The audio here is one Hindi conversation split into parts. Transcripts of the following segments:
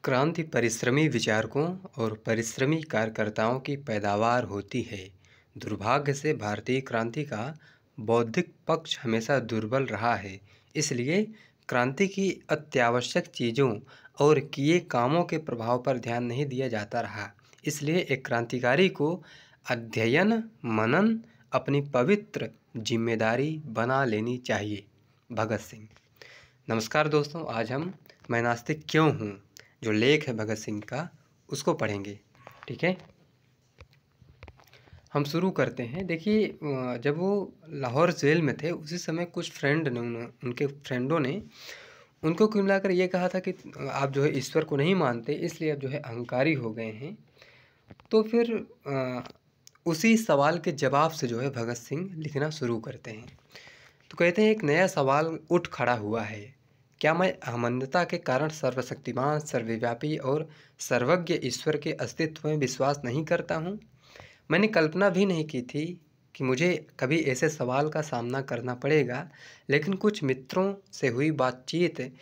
क्रांति परिश्रमी विचारकों और परिश्रमी कार्यकर्ताओं की पैदावार होती है। दुर्भाग्य से भारतीय क्रांति का बौद्धिक पक्ष हमेशा दुर्बल रहा है। इसलिए क्रांति की अत्यावश्यक चीज़ों और किए कामों के प्रभाव पर ध्यान नहीं दिया जाता रहा। इसलिए एक क्रांतिकारी को अध्ययन मनन अपनी पवित्र जिम्मेदारी बना लेनी चाहिए। भगत सिंह। नमस्कार दोस्तों, आज हम मैं नास्तिक क्यों हूँ जो लेख है भगत सिंह का उसको पढ़ेंगे। ठीक है, हम शुरू करते हैं। देखिए, जब वो लाहौर जेल में थे उसी समय कुछ उनके फ्रेंडों ने उनको कुल मिलाकर ये कहा था कि आप जो है ईश्वर को नहीं मानते, इसलिए आप जो है अहंकारी हो गए हैं। तो फिर उसी सवाल के जवाब से जो है भगत सिंह लिखना शुरू करते हैं। तो कहते हैं, एक नया सवाल उठ खड़ा हुआ है। क्या मैं अहमन्यता के कारण सर्वशक्तिमान, सर्वव्यापी और सर्वज्ञ ईश्वर के अस्तित्व में विश्वास नहीं करता हूँ? मैंने कल्पना भी नहीं की थी कि मुझे कभी ऐसे सवाल का सामना करना पड़ेगा, लेकिन कुछ मित्रों से हुई बातचीत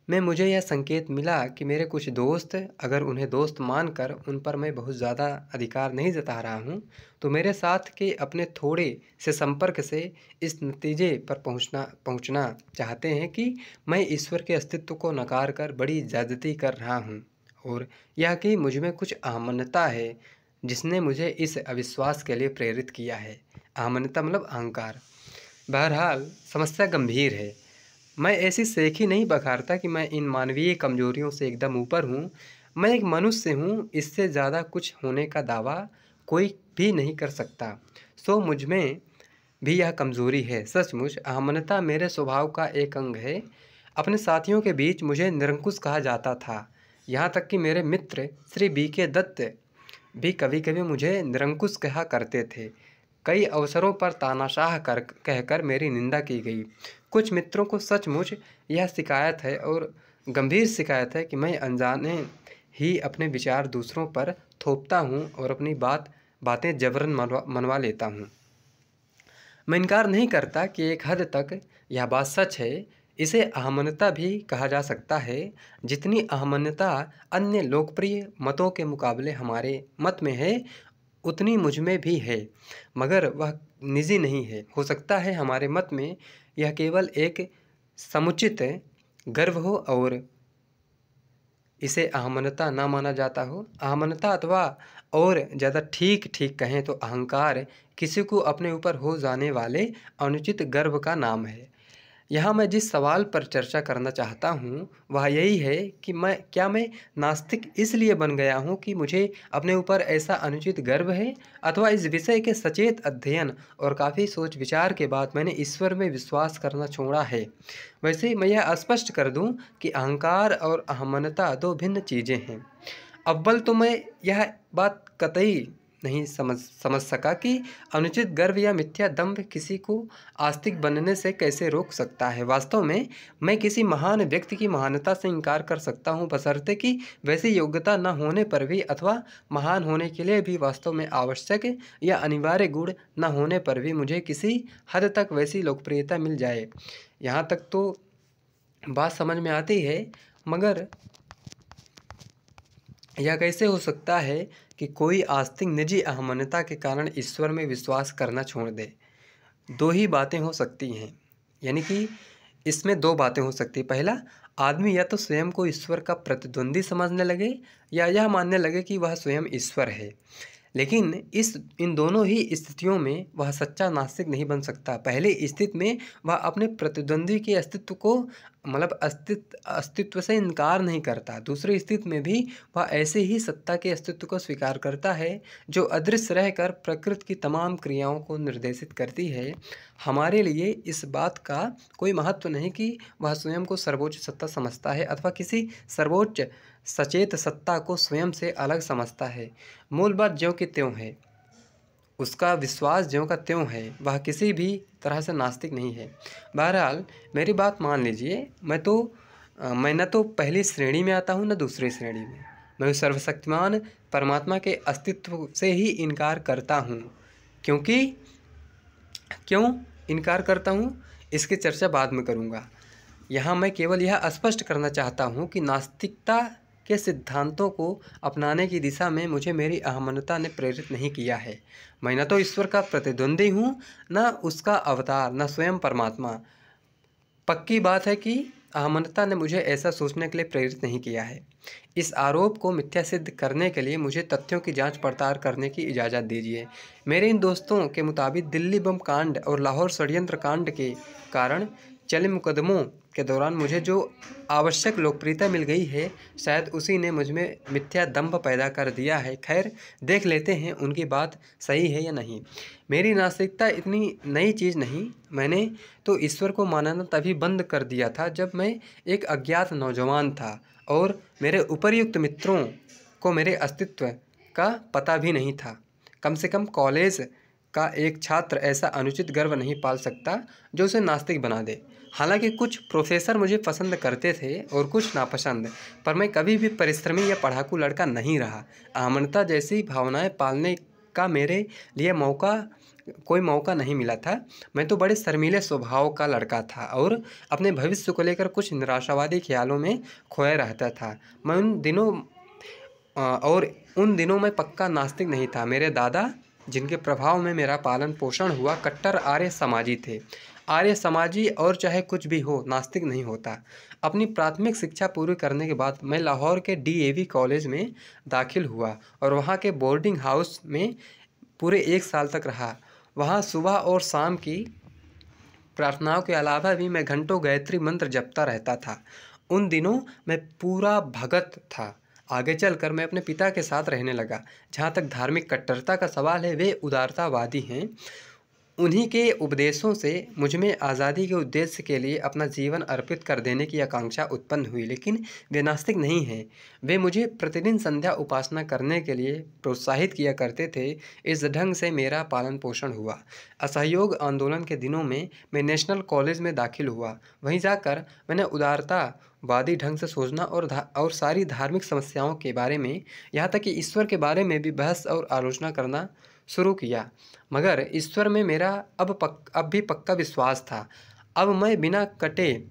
में मुझे यह संकेत मिला कि मेरे कुछ दोस्त, अगर उन्हें दोस्त मानकर उन पर मैं बहुत ज़्यादा अधिकार नहीं जता रहा हूँ, तो मेरे साथ के अपने थोड़े से संपर्क से इस नतीजे पर पहुँचना चाहते हैं कि मैं ईश्वर के अस्तित्व को नकार कर बड़ी ज़्यादती कर रहा हूँ, और यह कि मुझ में कुछ अहमन्यता है जिसने मुझे इस अविश्वास के लिए प्रेरित किया है। अहमन्यता मतलब अहंकार। बहरहाल समस्या गंभीर है। मैं ऐसी सेख ही नहीं बखारता कि मैं इन मानवीय कमजोरियों से एकदम ऊपर हूँ। मैं एक मनुष्य हूँ, इससे ज़्यादा कुछ होने का दावा कोई भी नहीं कर सकता। सो मुझ में भी यह कमज़ोरी है। सचमुच अहमन्यता मेरे स्वभाव का एक अंग है। अपने साथियों के बीच मुझे निरंकुश कहा जाता था। यहाँ तक कि मेरे मित्र श्री BK दत्त भी कभी कभी मुझे निरंकुश कहा करते थे। कई अवसरों पर तानाशाह कहकर मेरी निंदा की गई। कुछ मित्रों को सचमुच यह शिकायत है, और गंभीर शिकायत है, कि मैं अनजाने ही अपने विचार दूसरों पर थोपता हूँ और अपनी बातें जबरन मनवा लेता हूँ। मैं इनकार नहीं करता कि एक हद तक यह बात सच है। इसे अहमन्यता भी कहा जा सकता है। जितनी अहमन्यता अन्य लोकप्रिय मतों के मुकाबले हमारे मत में है, उतनी मुझ में भी है, मगर वह निजी नहीं है। हो सकता है हमारे मत में यह केवल एक समुचित गर्व हो और इसे अहमन्यता ना माना जाता हो। अहमन्यता अथवा और ज़्यादा ठीक कहें तो अहंकार किसी को अपने ऊपर हो जाने वाले अनुचित गर्व का नाम है। यहाँ मैं जिस सवाल पर चर्चा करना चाहता हूँ वह यही है कि क्या मैं नास्तिक इसलिए बन गया हूँ कि मुझे अपने ऊपर ऐसा अनुचित गर्व है, अथवा इस विषय के सचेत अध्ययन और काफ़ी सोच विचार के बाद मैंने ईश्वर में विश्वास करना छोड़ा है। वैसे मैं यह स्पष्ट कर दूँ कि अहंकार और अहमन्यता दो भिन्न चीज़ें हैं। अव्वल तो मैं यह बात कतई नहीं समझ सका कि अनुचित गर्व या मिथ्या दंभ किसी को आस्तिक बनने से कैसे रोक सकता है। वास्तव में मैं किसी महान व्यक्ति की महानता से इनकार कर सकता हूँ, बशर्ते कि वैसी योग्यता न होने पर भी, अथवा महान होने के लिए भी वास्तव में आवश्यक या अनिवार्य गुण न होने पर भी मुझे किसी हद तक वैसी लोकप्रियता मिल जाए। यहाँ तक तो बात समझ में आती है, मगर यह कैसे हो सकता है कि कोई आस्तिक निजी अहमन्यता के कारण ईश्वर में विश्वास करना छोड़ दे? दो ही बातें हो सकती हैं, यानी कि इसमें दो बातें हो सकती हैं। पहला, आदमी या तो स्वयं को ईश्वर का प्रतिद्वंदी समझने लगे, या यह मानने लगे कि वह स्वयं ईश्वर है। लेकिन इन दोनों ही स्थितियों में वह सच्चा नास्तिक नहीं बन सकता। पहली स्थिति में वह अपने प्रतिद्वंदी के अस्तित्व को अस्तित्व से इनकार नहीं करता। दूसरी स्थिति में भी वह ऐसे ही सत्ता के अस्तित्व को स्वीकार करता है जो अदृश्य रहकर प्रकृति की तमाम क्रियाओं को निर्देशित करती है। हमारे लिए इस बात का कोई महत्व नहीं कि वह स्वयं को सर्वोच्च सत्ता समझता है अथवा किसी सर्वोच्च सचेत सत्ता को स्वयं से अलग समझता है। मूल बात ज्यों की त्यों है, उसका विश्वास ज्यों का त्यों है। वह किसी भी तरह से नास्तिक नहीं है। बहरहाल मेरी बात मान लीजिए, मैं न तो पहली श्रेणी में आता हूँ न दूसरी श्रेणी में। मैं उस सर्वशक्तिमान परमात्मा के अस्तित्व से ही इनकार करता हूँ। क्यों इनकार करता हूँ, इसकी चर्चा बाद में करूँगा। यहाँ मैं केवल यह स्पष्ट करना चाहता हूँ कि नास्तिकता के सिद्धांतों को अपनाने की दिशा में मुझे मेरी अहमनता ने प्रेरित नहीं किया है। मैं न तो ईश्वर का प्रतिद्वंदी हूँ, न उसका अवतार, न स्वयं परमात्मा। पक्की बात है कि अहमनता ने मुझे ऐसा सोचने के लिए प्रेरित नहीं किया है। इस आरोप को मिथ्या सिद्ध करने के लिए मुझे तथ्यों की जांच पड़ताल करने की इजाज़त दीजिए। मेरे इन दोस्तों के मुताबिक दिल्ली बम कांड और लाहौर षड्यंत्र कांड के कारण चले मुकदमों के दौरान मुझे जो आवश्यक लोकप्रियता मिल गई है, शायद उसी ने मुझ में मिथ्या दंभ पैदा कर दिया है। खैर, देख लेते हैं उनकी बात सही है या नहीं। मेरी नास्तिकता इतनी नई चीज़ नहीं। मैंने तो ईश्वर को मानना तभी बंद कर दिया था जब मैं एक अज्ञात नौजवान था और मेरे उपर्युक्त मित्रों को मेरे अस्तित्व का पता भी नहीं था। कम से कम कॉलेज का एक छात्र ऐसा अनुचित गर्व नहीं पाल सकता जो उसे नास्तिक बना दे। हालांकि कुछ प्रोफेसर मुझे पसंद करते थे और कुछ नापसंद, पर मैं कभी भी परिश्रमी या पढ़ाकू लड़का नहीं रहा। अहमनता जैसी भावनाएं पालने का मेरे लिए कोई मौका नहीं मिला था। मैं तो बड़े शर्मीले स्वभाव का लड़का था और अपने भविष्य को लेकर कुछ निराशावादी ख्यालों में खोया रहता था। मैं उन दिनों में पक्का नास्तिक नहीं था। मेरे दादा, जिनके प्रभाव में मेरा पालन पोषण हुआ, कट्टर आर्य समाजी थे। आर्य समाजी और चाहे कुछ भी हो, नास्तिक नहीं होता। अपनी प्राथमिक शिक्षा पूरी करने के बाद मैं लाहौर के डीएवी कॉलेज में दाखिल हुआ और वहाँ के बोर्डिंग हाउस में पूरे 1 साल तक रहा। वहाँ सुबह और शाम की प्रार्थनाओं के अलावा भी मैं घंटों गायत्री मंत्र जपता रहता था। उन दिनों मैं पूरा भगत था। आगे चलकर मैं अपने पिता के साथ रहने लगा। जहाँ तक धार्मिक कट्टरता का सवाल है, वे उदारतावादी हैं। उन्हीं के उपदेशों से मुझ में आज़ादी के उद्देश्य के लिए अपना जीवन अर्पित कर देने की आकांक्षा उत्पन्न हुई। लेकिन वे नास्तिक नहीं हैं। वे मुझे प्रतिदिन संध्या उपासना करने के लिए प्रोत्साहित किया करते थे। इस ढंग से मेरा पालन पोषण हुआ। असहयोग आंदोलन के दिनों में मैं नेशनल कॉलेज में दाखिल हुआ। वहीं जाकर मैंने उदारतावादी ढंग से सोचना और सारी धार्मिक समस्याओं के बारे में, यहाँ तक कि ईश्वर के बारे में भी बहस और आलोचना करना शुरू किया। मगर ईश्वर में मेरा अब भी पक्का विश्वास था। अब मैं बिना कटे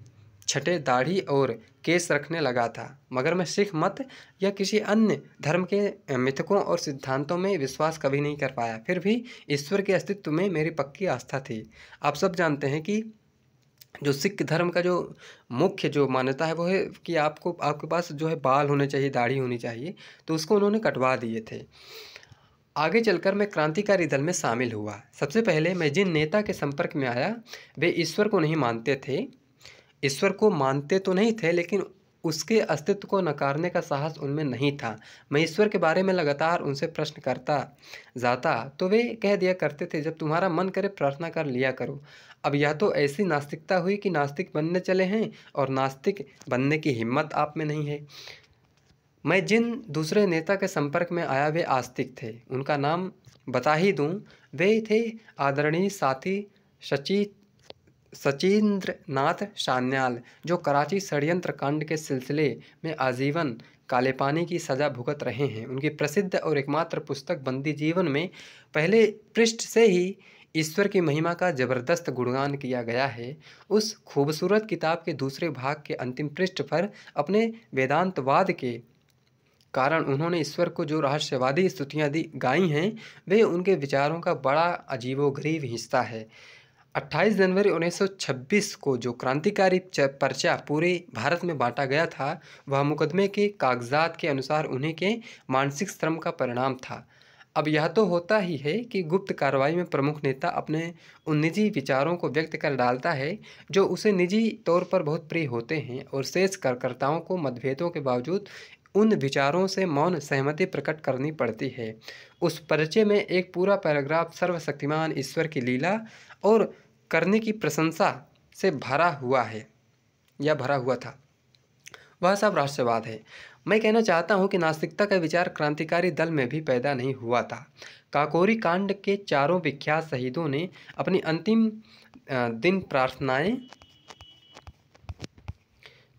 छठे दाढ़ी और केस रखने लगा था। मगर मैं सिख मत या किसी अन्य धर्म के मिथकों और सिद्धांतों में विश्वास कभी नहीं कर पाया। फिर भी ईश्वर के अस्तित्व में मेरी पक्की आस्था थी। आप सब जानते हैं कि जो सिख धर्म का जो मुख्य जो मान्यता है वो है कि आपके पास जो है बाल होने चाहिए, दाढ़ी होनी चाहिए, तो उसको उन्होंने कटवा दिए थे। आगे चलकर मैं क्रांतिकारी दल में शामिल हुआ। सबसे पहले मैं जिन नेता के संपर्क में आया, वे ईश्वर को नहीं मानते थे। ईश्वर को मानते तो नहीं थे, लेकिन उसके अस्तित्व को नकारने का साहस उनमें नहीं था। मैं ईश्वर के बारे में लगातार उनसे प्रश्न करता जाता तो वे कह दिया करते थे, जब तुम्हारा मन करे प्रार्थना कर लिया करो। अब यह तो ऐसी नास्तिकता हुई कि नास्तिक बनने चले हैं और नास्तिक बनने की हिम्मत आप में नहीं है। मैं जिन दूसरे नेता के संपर्क में आया वे आस्तिक थे। उनका नाम बता ही दूं, वे थे आदरणीय साथी सचिंद्र नाथ सान्याल, जो कराची षड्यंत्र कांड के सिलसिले में आजीवन काले पानी की सज़ा भुगत रहे हैं। उनकी प्रसिद्ध और एकमात्र पुस्तक बंदी जीवन में पहले पृष्ठ से ही ईश्वर की महिमा का जबरदस्त गुणगान किया गया है। उस खूबसूरत किताब के दूसरे भाग के अंतिम पृष्ठ पर अपने वेदांतवाद के कारण उन्होंने ईश्वर को जो रहस्यवादी स्तुतियाँ गाई हैं, वे उनके विचारों का बड़ा अजीबोगरीब हिस्सा है। 28 जनवरी 1926 को जो क्रांतिकारी पर्चा पूरे भारत में बांटा गया था, वह मुकदमे के कागजात के अनुसार उन्हीं के मानसिक श्रम का परिणाम था। अब यह तो होता ही है कि गुप्त कार्रवाई में प्रमुख नेता अपने उन निजी विचारों को व्यक्त कर डालता है जो उसे निजी तौर पर बहुत प्रिय होते हैं, और शेष कार्यकर्ताओं को मतभेदों के बावजूद उन विचारों से मौन सहमति प्रकट करनी पड़ती है। उस पर्चे में एक पूरा पैराग्राफ सर्वशक्तिमान ईश्वर की लीला और करने की प्रशंसा से भरा हुआ था। वह सब राष्ट्रवाद है। मैं कहना चाहता हूं कि नास्तिकता का विचार क्रांतिकारी दल में भी पैदा नहीं हुआ था। काकोरी कांड के चारों विख्यात शहीदों ने अपनी अंतिम दिन प्रार्थनाएं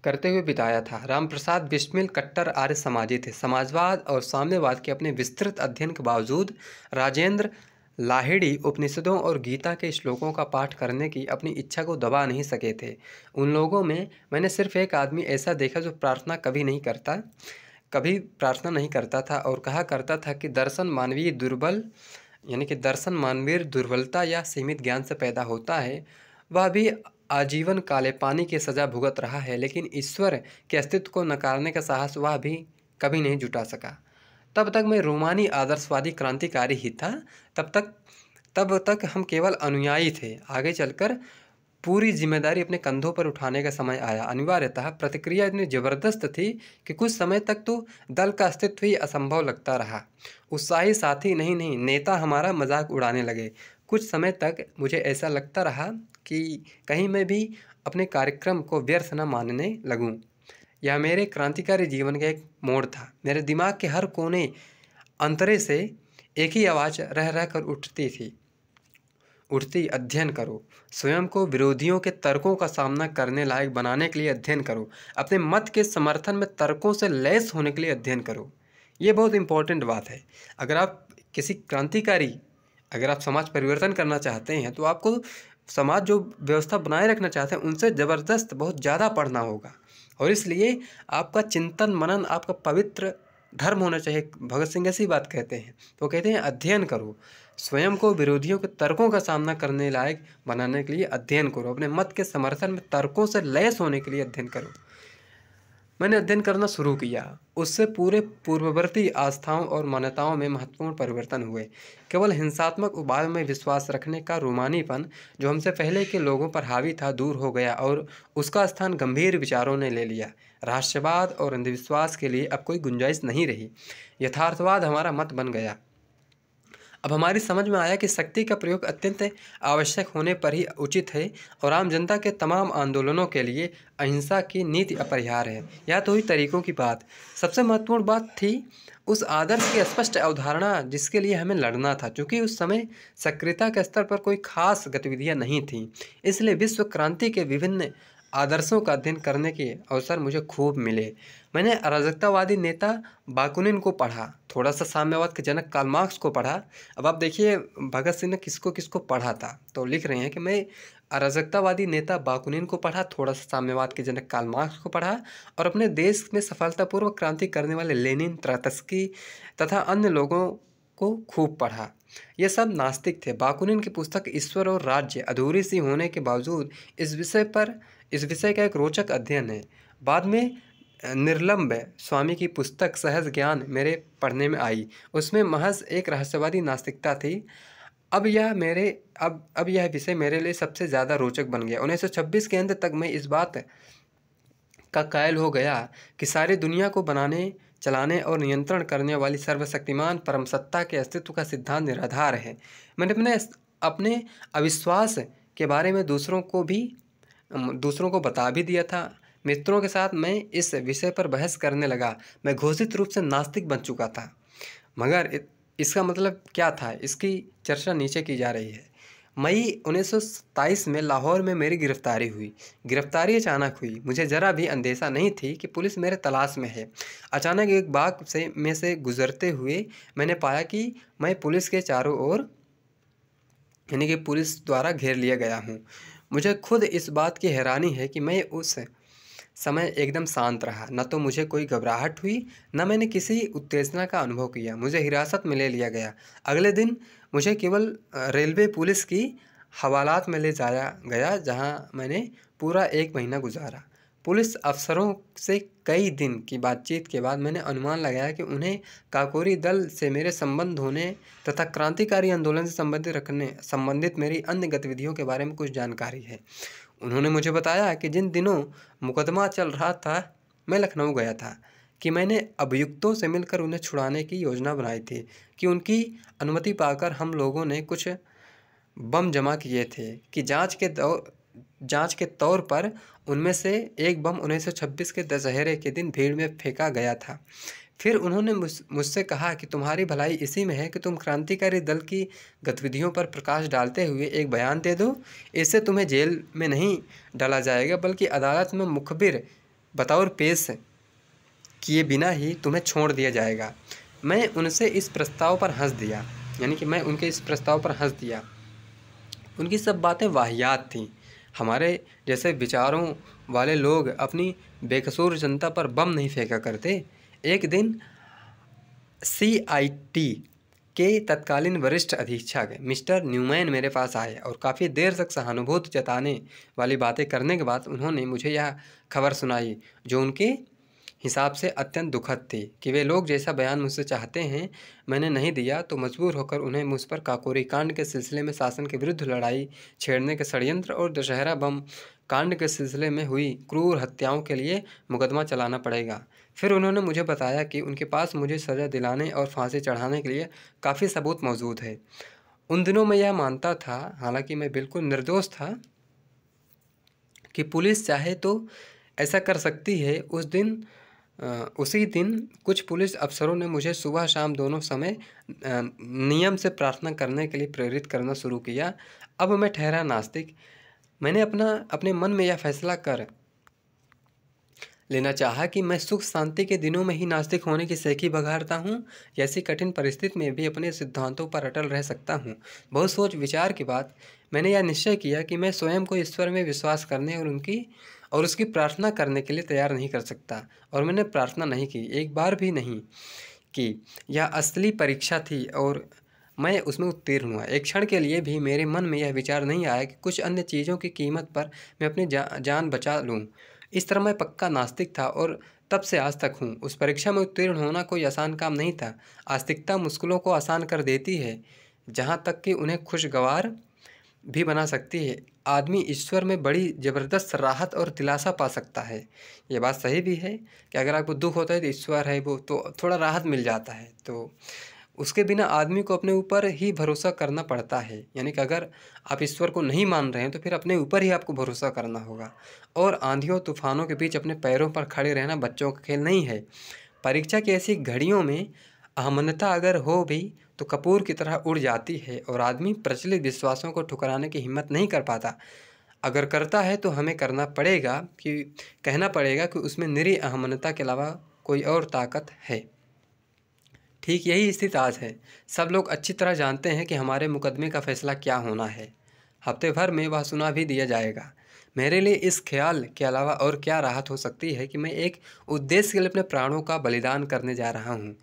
करते हुए बिताया था। रामप्रसाद बिस्मिल कट्टर आर्य समाजी थे। समाजवाद और साम्यवाद के अपने विस्तृत अध्ययन के बावजूद राजेंद्र लाहिड़ी उपनिषदों और गीता के श्लोकों का पाठ करने की अपनी इच्छा को दबा नहीं सके थे। उन लोगों में मैंने सिर्फ एक आदमी ऐसा देखा जो प्रार्थना कभी नहीं करता। कभी प्रार्थना नहीं करता था और कहा करता था कि दर्शन मानवीय दुर्बलता या सीमित ज्ञान से पैदा होता है। वह भी आजीवन काले पानी की सज़ा भुगत रहा है, लेकिन ईश्वर के अस्तित्व को नकारने का साहस वह भी कभी नहीं जुटा सका। तब तक मैं रोमानी आदर्शवादी क्रांतिकारी ही था। तब तक हम केवल अनुयायी थे। आगे चलकर पूरी जिम्मेदारी अपने कंधों पर उठाने का समय आया। अनिवार्यतः प्रतिक्रिया इतनी जबरदस्त थी कि कुछ समय तक तो दल का अस्तित्व ही असंभव लगता रहा। उत्साही साथी नहीं नेता हमारा मजाक उड़ाने लगे। कुछ समय तक मुझे ऐसा लगता रहा कि कहीं मैं भी अपने कार्यक्रम को व्यर्थ न मानने लगूं। यह मेरे क्रांतिकारी जीवन का एक मोड़ था। मेरे दिमाग के हर कोने अंतरे से एक ही आवाज़ रह रह कर उठती, अध्ययन करो। स्वयं को विरोधियों के तर्कों का सामना करने लायक बनाने के लिए अध्ययन करो। अपने मत के समर्थन में तर्कों से लैस होने के लिए अध्ययन करो। ये बहुत इंपॉर्टेंट बात है। अगर आप समाज परिवर्तन करना चाहते हैं तो आपको समाज जो व्यवस्था बनाए रखना चाहते हैं उनसे ज़बरदस्त बहुत ज़्यादा पढ़ना होगा। और इसलिए आपका चिंतन मनन आपका पवित्र धर्म होना चाहिए। भगत सिंह ऐसी बात कहते हैं। तो कहते हैं अध्ययन करो। स्वयं को विरोधियों के तर्कों का सामना करने लायक बनाने के लिए अध्ययन करो। अपने मत के समर्थन में तर्कों से लैस होने के लिए अध्ययन करो। मैंने अध्ययन करना शुरू किया। उससे पूरे पूर्ववर्ती आस्थाओं और मान्यताओं में महत्वपूर्ण परिवर्तन हुए। केवल हिंसात्मक उपायों में विश्वास रखने का रोमानीपन जो हमसे पहले के लोगों पर हावी था दूर हो गया और उसका स्थान गंभीर विचारों ने ले लिया। रहस्यवाद और अंधविश्वास के लिए अब कोई गुंजाइश नहीं रही। यथार्थवाद हमारा मत बन गया। अब हमारी समझ में आया कि शक्ति का प्रयोग अत्यंत आवश्यक होने पर ही उचित है और आम जनता के तमाम आंदोलनों के लिए अहिंसा की नीति अपरिहार्य है। यह तो हुई तरीकों की बात। सबसे महत्वपूर्ण बात थी उस आदर्श की स्पष्ट अवधारणा जिसके लिए हमें लड़ना था। चूँकि उस समय सक्रियता के स्तर पर कोई खास गतिविधियाँ नहीं थीं, इसलिए विश्व क्रांति के विभिन्न आदर्शों का अध्ययन करने के अवसर मुझे खूब मिले। मैंने अराजकतावादी नेता बाकुनिन को पढ़ा, थोड़ा सा साम्यवाद के जनक कार्ल मार्क्स को पढ़ा। अब आप देखिए भगत सिंह ने किसको किसको पढ़ा था। तो लिख रहे हैं कि मैं अराजकतावादी नेता बाकुनिन को पढ़ा, थोड़ा सा साम्यवाद के जनक कार्ल मार्क्स को पढ़ा और अपने देश में सफलतापूर्वक क्रांति करने वाले लेनिन, ट्रोत्स्की तथा अन्य लोगों को खूब पढ़ा। ये सब नास्तिक थे। बाकुनिन की पुस्तक ईश्वर और राज्य अधूरी सी होने के बावजूद इस विषय का एक रोचक अध्ययन है। बाद में निर्लम्ब स्वामी की पुस्तक सहज ज्ञान मेरे पढ़ने में आई। उसमें महज एक रहस्यवादी नास्तिकता थी। अब यह विषय मेरे लिए सबसे ज़्यादा रोचक बन गया। 1926 के अंत तक मैं इस बात का कायल हो गया कि सारी दुनिया को बनाने, चलाने और नियंत्रण करने वाली सर्वशक्तिमान परम सत्ता के अस्तित्व का सिद्धांत निराधार है। मैंने अपने अविश्वास के बारे में दूसरों को बता भी दिया था। मित्रों के साथ मैं इस विषय पर बहस करने लगा। मैं घोषित रूप से नास्तिक बन चुका था। मगर इसका मतलब क्या था, इसकी चर्चा नीचे की जा रही है। मई 1927 में लाहौर में मेरी गिरफ्तारी हुई। गिरफ्तारी अचानक हुई। मुझे ज़रा भी अंदेशा नहीं थी कि पुलिस मेरे तलाश में है। अचानक एक बाग में से गुजरते हुए मैंने पाया कि मैं पुलिस के चारों ओर यानी कि पुलिस द्वारा घेर लिया गया हूँ। मुझे खुद इस बात की हैरानी है कि मैं उस समय एकदम शांत रहा। न तो मुझे कोई घबराहट हुई, न मैंने किसी उत्तेजना का अनुभव किया। मुझे हिरासत में ले लिया गया। अगले दिन मुझे केवल रेलवे पुलिस की हवालात में ले जाया गया, जहां मैंने पूरा 1 महीना गुजारा। पुलिस अफसरों से कई दिन की बातचीत के बाद मैंने अनुमान लगाया कि उन्हें काकोरी दल से मेरे संबंध होने तथा क्रांतिकारी आंदोलन से संबंधित मेरी अन्य गतिविधियों के बारे में कुछ जानकारी है। उन्होंने मुझे बताया कि जिन दिनों मुकदमा चल रहा था मैं लखनऊ गया था, कि मैंने अभियुक्तों से मिलकर उन्हें छुड़ाने की योजना बनाई थी, कि उनकी अनुमति पाकर हम लोगों ने कुछ बम जमा किए थे, कि जांच के तौर पर उनमें से एक बम 1926 के दशहरे के दिन भीड़ में फेंका गया था। फिर उन्होंने मुझसे कहा कि तुम्हारी भलाई इसी में है कि तुम क्रांतिकारी दल की गतिविधियों पर प्रकाश डालते हुए एक बयान दे दो। इससे तुम्हें जेल में नहीं डाला जाएगा, बल्कि अदालत में मुखबिर बतौर पेश किए बिना ही तुम्हें छोड़ दिया जाएगा। मैं उनके इस प्रस्ताव पर हंस दिया। उनकी सब बातें वाहियात थीं। हमारे जैसे विचारों वाले लोग अपनी बेकसूर जनता पर बम नहीं फेंका करते। एक दिन CIT के तत्कालीन वरिष्ठ अधीक्षक मिस्टर न्यूमैन मेरे पास आए और काफ़ी देर तक सहानुभूति जताने वाली बातें करने के बाद उन्होंने मुझे यह खबर सुनाई, जो उनके हिसाब से अत्यंत दुखद थी, कि वे लोग जैसा बयान मुझसे चाहते हैं मैंने नहीं दिया, तो मजबूर होकर उन्हें मुझ पर काकोरी कांड के सिलसिले में शासन के विरुद्ध लड़ाई छेड़ने के षड्यंत्र और दशहरा बम कांड के सिलसिले में हुई क्रूर हत्याओं के लिए मुकदमा चलाना पड़ेगा। फिर उन्होंने मुझे बताया कि उनके पास मुझे सज़ा दिलाने और फांसी चढ़ाने के लिए काफ़ी सबूत मौजूद है। उन दिनों मैं यह मानता था, हालांकि मैं बिल्कुल निर्दोष था, कि पुलिस चाहे तो ऐसा कर सकती है। उसी दिन कुछ पुलिस अफसरों ने मुझे सुबह शाम दोनों समय नियम से प्रार्थना करने के लिए प्रेरित करना शुरू किया। अब मैं ठहरा नास्तिक। मैंने अपने मन में यह फैसला कर लेना चाहा कि मैं सुख शांति के दिनों में ही नास्तिक होने की सेखी बघारता हूँ, या ऐसी कठिन परिस्थिति में भी अपने सिद्धांतों पर अटल रह सकता हूँ। बहुत सोच विचार के बाद मैंने यह निश्चय किया कि मैं स्वयं को ईश्वर में विश्वास करने और उसकी प्रार्थना करने के लिए तैयार नहीं कर सकता। और मैंने प्रार्थना नहीं की, एक बार भी नहीं की। यह असली परीक्षा थी और मैं उसमें उत्तीर्ण हुआ। एक क्षण के लिए भी मेरे मन में यह विचार नहीं आया कि कुछ अन्य चीज़ों की कीमत पर मैं अपनी जान बचा लूँ। इस तरह मैं पक्का नास्तिक था और तब से आज तक हूँ। उस परीक्षा में उत्तीर्ण होना कोई आसान काम नहीं था। आस्तिकता मुश्किलों को आसान कर देती है, जहाँ तक कि उन्हें खुशगवार भी बना सकती है। आदमी ईश्वर में बड़ी ज़बरदस्त राहत और दिलासा पा सकता है। ये बात सही भी है कि अगर आपको दुख होता है तो ईश्वर है वो, तो थोड़ा राहत मिल जाता है। तो उसके बिना आदमी को अपने ऊपर ही भरोसा करना पड़ता है। यानी कि अगर आप ईश्वर को नहीं मान रहे हैं तो फिर अपने ऊपर ही आपको भरोसा करना होगा। और आंधियों तूफानों के बीच अपने पैरों पर खड़े रहना बच्चों का खेल नहीं है। परीक्षा की ऐसी घड़ियों में अहमनता अगर हो भी तो कपूर की तरह उड़ जाती है और आदमी प्रचलित विश्वासों को ठुकराने की हिम्मत नहीं कर पाता। अगर करता है तो हमें कहना पड़ेगा कि उसमें निरी अहमनता के अलावा कोई और ताकत है। ठीक यही स्थिति आज है। सब लोग अच्छी तरह जानते हैं कि हमारे मुकदमे का फैसला क्या होना है। हफ्ते भर में वह सुना भी दिया जाएगा। मेरे लिए इस ख्याल के अलावा और क्या राहत हो सकती है कि मैं एक उद्देश्य के लिए अपने प्राणों का बलिदान करने जा रहा हूँ।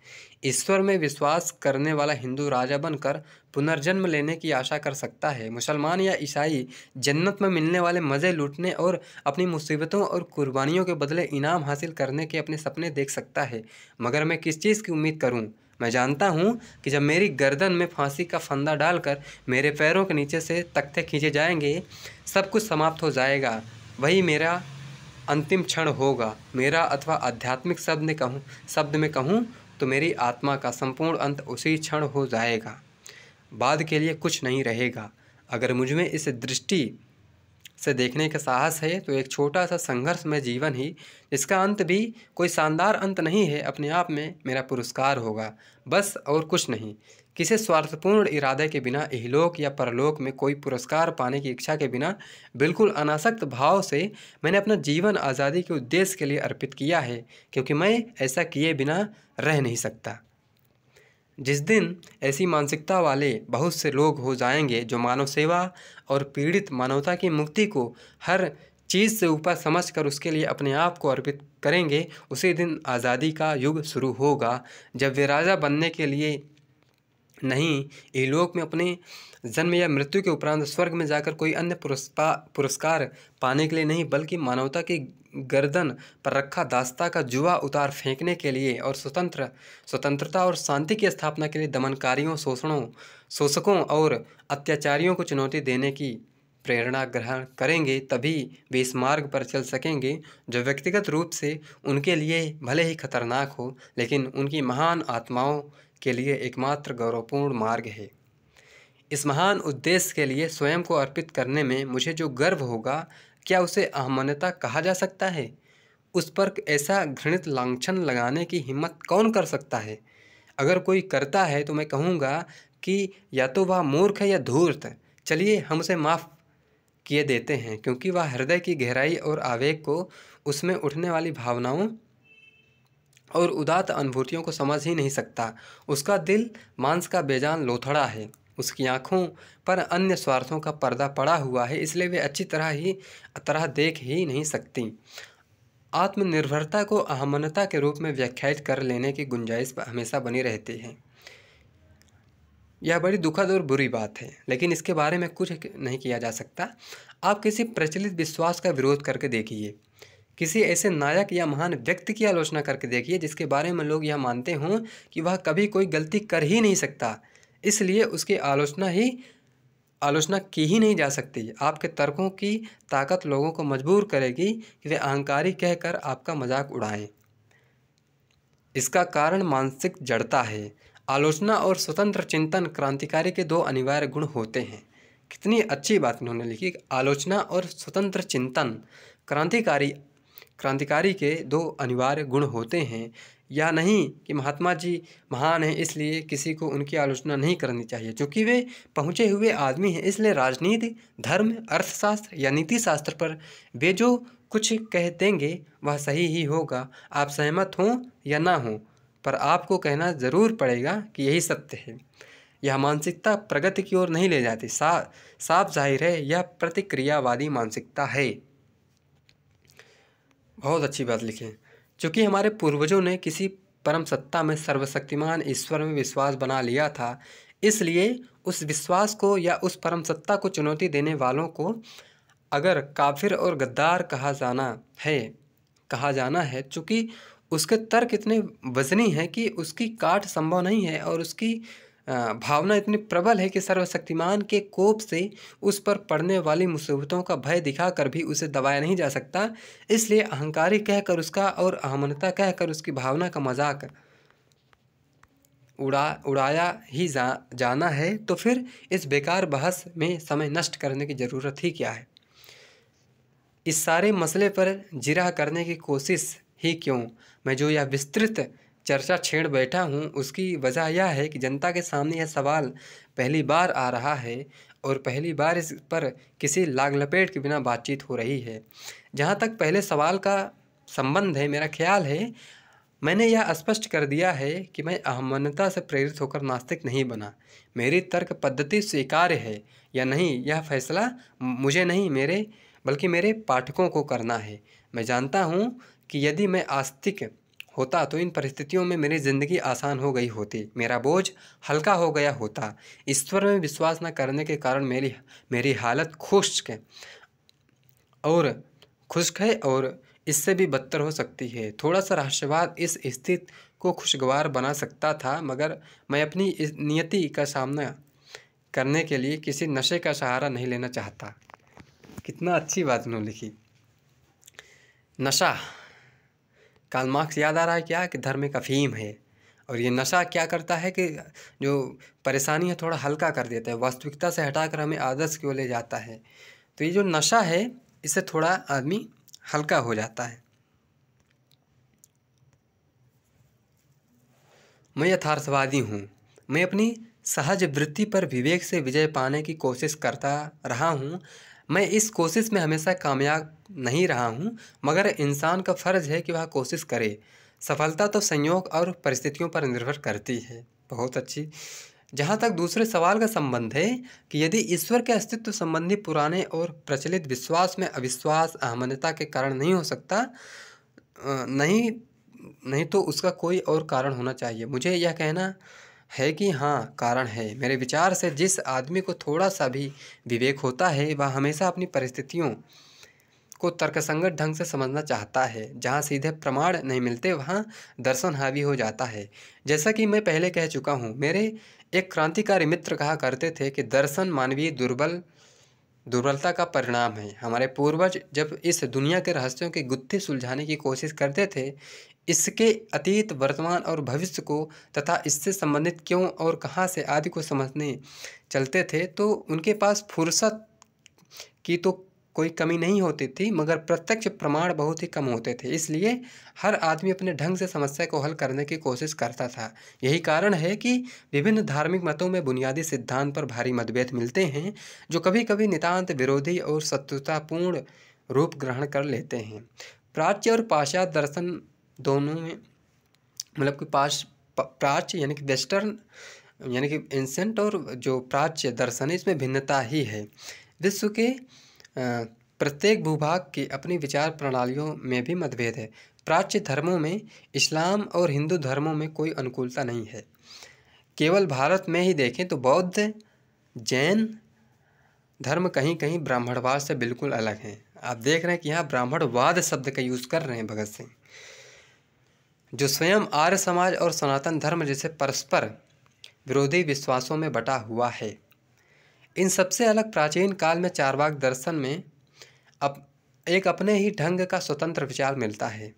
ईश्वर में विश्वास करने वाला हिंदू राजा बनकर पुनर्जन्म लेने की आशा कर सकता है। मुसलमान या ईसाई जन्नत में मिलने वाले मज़े लूटने और अपनी मुसीबतों और कुर्बानियों के बदले इनाम हासिल करने के अपने सपने देख सकता है। मगर मैं किस चीज़ की उम्मीद करूँ? मैं जानता हूँ कि जब मेरी गर्दन में फांसी का फंदा डालकर मेरे पैरों के नीचे से तख्ते खींचे जाएंगे, सब कुछ समाप्त हो जाएगा। वही मेरा अंतिम क्षण होगा। मेरा अथवा आध्यात्मिक शब्द में कहूँ तो मेरी आत्मा का संपूर्ण अंत उसी क्षण हो जाएगा। बाद के लिए कुछ नहीं रहेगा। अगर मुझ में इस दृष्टि से देखने का साहस है तो एक छोटा सा संघर्षमय जीवन ही, इसका अंत भी कोई शानदार अंत नहीं है, अपने आप में मेरा पुरस्कार होगा, बस और कुछ नहीं। किसी स्वार्थपूर्ण इरादे के बिना, इहलोक या परलोक में कोई पुरस्कार पाने की इच्छा के बिना, बिल्कुल अनासक्त भाव से मैंने अपना जीवन आज़ादी के उद्देश्य के लिए अर्पित किया है, क्योंकि मैं ऐसा किए बिना रह नहीं सकता। जिस दिन ऐसी मानसिकता वाले बहुत से लोग हो जाएंगे जो मानव सेवा और पीड़ित मानवता की मुक्ति को हर चीज़ से ऊपर समझकर उसके लिए अपने आप को अर्पित करेंगे, उसी दिन आज़ादी का युग शुरू होगा। जब वे राजा बनने के लिए नहीं, इहलोक में अपने जन्म या मृत्यु के उपरांत स्वर्ग में जाकर कोई अन्य पुरस्कार पाने के लिए नहीं, बल्कि मानवता की गर्दन पर रखा दास्ता का जुआ उतार फेंकने के लिए और स्वतंत्रता और शांति की स्थापना के लिए दमनकारियों, शोषकों और अत्याचारियों को चुनौती देने की प्रेरणा ग्रहण करेंगे। तभी वे इस मार्ग पर चल सकेंगे जो व्यक्तिगत रूप से उनके लिए भले ही खतरनाक हो, लेकिन उनकी महान आत्माओं के लिए एकमात्र गौरवपूर्ण मार्ग है। इस महान उद्देश्य के लिए स्वयं को अर्पित करने में मुझे जो गर्व होगा, क्या उसे अहमनता कहा जा सकता है? उस पर ऐसा घृणित लांछन लगाने की हिम्मत कौन कर सकता है? अगर कोई करता है तो मैं कहूँगा कि या तो वह मूर्ख है या धूर्त। चलिए हम उसे माफ़ किए देते हैं, क्योंकि वह हृदय की गहराई और आवेग को, उसमें उठने वाली भावनाओं और उदात्त अनुभूतियों को समझ ही नहीं सकता। उसका दिल मांस का बेजान लोथड़ा है। उसकी आँखों पर अन्य स्वार्थों का पर्दा पड़ा हुआ है, इसलिए वे अच्छी तरह देख ही नहीं सकती। आत्मनिर्भरता को अहमनता के रूप में व्याख्यायित कर लेने की गुंजाइश हमेशा बनी रहती है। यह बड़ी दुखद और बुरी बात है, लेकिन इसके बारे में कुछ नहीं किया जा सकता। आप किसी प्रचलित विश्वास का विरोध करके देखिए, किसी ऐसे नायक या महान व्यक्ति की आलोचना करके देखिए जिसके बारे में लोग यह मानते हों कि वह कभी कोई गलती कर ही नहीं सकता, इसलिए उसकी आलोचना की ही नहीं जा सकती। आपके तर्कों की ताकत लोगों को मजबूर करेगी कि वे अहंकारी कहकर आपका मजाक उड़ाएं। इसका कारण मानसिक जड़ता है। आलोचना और स्वतंत्र चिंतन क्रांतिकारी के दो अनिवार्य गुण होते हैं। कितनी अच्छी बात इन्होंने लिखी। आलोचना और स्वतंत्र चिंतन क्रांतिकारी के दो अनिवार्य गुण होते हैं। या नहीं कि महात्मा जी महान हैं इसलिए किसी को उनकी आलोचना नहीं करनी चाहिए, क्योंकि वे पहुँचे हुए आदमी हैं। इसलिए राजनीति, धर्म, अर्थशास्त्र या नीति शास्त्र पर वे जो कुछ कह देंगे वह सही ही होगा। आप सहमत हों या ना हों, पर आपको कहना ज़रूर पड़ेगा कि यही सत्य है। यह मानसिकता प्रगति की ओर नहीं ले जाती। साफ जाहिर है यह प्रतिक्रियावादी मानसिकता है। बहुत अच्छी बात लिखी है। चूँकि हमारे पूर्वजों ने किसी परम सत्ता में, सर्वशक्तिमान ईश्वर में विश्वास बना लिया था, इसलिए उस विश्वास को या उस परम सत्ता को चुनौती देने वालों को अगर काफिर और गद्दार कहा जाना है, चूँकि उसके तर्क इतने वजनी हैं कि उसकी काट संभव नहीं है और उसकी भावना इतनी प्रबल है कि सर्वशक्तिमान के कोप से उस पर पड़ने वाली मुसीबतों का भय दिखाकर भी उसे दबाया नहीं जा सकता। इसलिए अहंकारी कहकर उसका और अहमनता कहकर उसकी भावना का मजाक उड़ाया ही जाना है। तो फिर इस बेकार बहस में समय नष्ट करने की ज़रूरत ही क्या है। इस सारे मसले पर जिरह करने की कोशिश ही क्यों। मैं जो यह विस्तृत चर्चा छेड़ बैठा हूँ उसकी वजह यह है कि जनता के सामने यह सवाल पहली बार आ रहा है और पहली बार इस पर किसी लाग लपेट के बिना बातचीत हो रही है। जहाँ तक पहले सवाल का संबंध है, मेरा ख्याल है मैंने यह स्पष्ट कर दिया है कि मैं अहमनता से प्रेरित होकर नास्तिक नहीं बना। मेरी तर्क पद्धति स्वीकार्य है या नहीं यह फैसला मुझे नहीं बल्कि मेरे पाठकों को करना है। मैं जानता हूँ कि यदि मैं आस्तिक होता तो इन परिस्थितियों में मेरी ज़िंदगी आसान हो गई होती, मेरा बोझ हल्का हो गया होता। ईश्वर में विश्वास न करने के कारण मेरी हालत खुश्क है और इससे भी बदतर हो सकती है। थोड़ा सा रहस्यवाद इस स्थिति को खुशगवार बना सकता था, मगर मैं अपनी इस नियति का सामना करने के लिए किसी नशे का सहारा नहीं लेना चाहता। कितना अच्छी बात उन्होंने लिखी। नशा, कार्ल मार्क्स याद आ रहा है क्या कि धर्म एक अफीम है, और ये नशा क्या करता है कि जो परेशानी है थोड़ा हल्का कर देता है, वास्तविकता से हटाकर हमें आदर्श की ओर ले जाता है। तो ये जो नशा है इससे थोड़ा आदमी हल्का हो जाता है। मैं यथार्थवादी हूँ। मैं अपनी सहज वृत्ति पर विवेक से विजय पाने की कोशिश करता रहा हूँ। मैं इस कोशिश में हमेशा कामयाब नहीं रहा हूँ, मगर इंसान का फ़र्ज़ है कि वह कोशिश करे। सफलता तो संयोग और परिस्थितियों पर निर्भर करती है। बहुत अच्छी। जहाँ तक दूसरे सवाल का संबंध है कि यदि ईश्वर के अस्तित्व संबंधी पुराने और प्रचलित विश्वास में अविश्वास अहमनता के कारण नहीं हो सकता, नहीं तो उसका कोई और कारण होना चाहिए। मुझे यह कहना है कि हाँ, कारण है। मेरे विचार से जिस आदमी को थोड़ा सा भी विवेक होता है वह हमेशा अपनी परिस्थितियों को तर्कसंगत ढंग से समझना चाहता है। जहाँ सीधे प्रमाण नहीं मिलते वहाँ दर्शन हावी हो जाता है। जैसा कि मैं पहले कह चुका हूँ, मेरे एक क्रांतिकारी मित्र कहा करते थे कि दर्शन मानवीय दुर्बलता का परिणाम है। हमारे पूर्वज जब इस दुनिया के रहस्यों के गुत्थे सुलझाने की कोशिश करते थे, इसके अतीत, वर्तमान और भविष्य को तथा इससे संबंधित क्यों और कहाँ से आदि को समझने चलते थे, तो उनके पास फुर्सत की तो कोई कमी नहीं होती थी, मगर प्रत्यक्ष प्रमाण बहुत ही कम होते थे। इसलिए हर आदमी अपने ढंग से समस्या को हल करने की कोशिश करता था। यही कारण है कि विभिन्न धार्मिक मतों में बुनियादी सिद्धांत पर भारी मतभेद मिलते हैं, जो कभी कभी नितांत विरोधी और शत्रुतापूर्ण रूप ग्रहण कर लेते हैं। प्राच्य और पाश्चात्य दर्शन दोनों में मतलब कि प्राच्य यानी कि वेस्टर्न यानी कि एंसेंट और जो प्राच्य दर्शन है इसमें भिन्नता ही है। विश्व के प्रत्येक भूभाग की अपनी विचार प्रणालियों में भी मतभेद है। प्राच्य धर्मों में इस्लाम और हिंदू धर्मों में कोई अनुकूलता नहीं है। केवल भारत में ही देखें तो बौद्ध, जैन धर्म कहीं कहीं ब्राह्मणवाद से बिल्कुल अलग हैं। आप देख रहे हैं कि यहाँ ब्राह्मणवाद शब्द का यूज़ कर रहे हैं भगत सिंह, जो स्वयं आर्य समाज और सनातन धर्म जैसे परस्पर विरोधी विश्वासों में बटा हुआ है। इन सबसे अलग प्राचीन काल में चारवाक दर्शन में अब एक अपने ही ढंग का स्वतंत्र विचार मिलता है।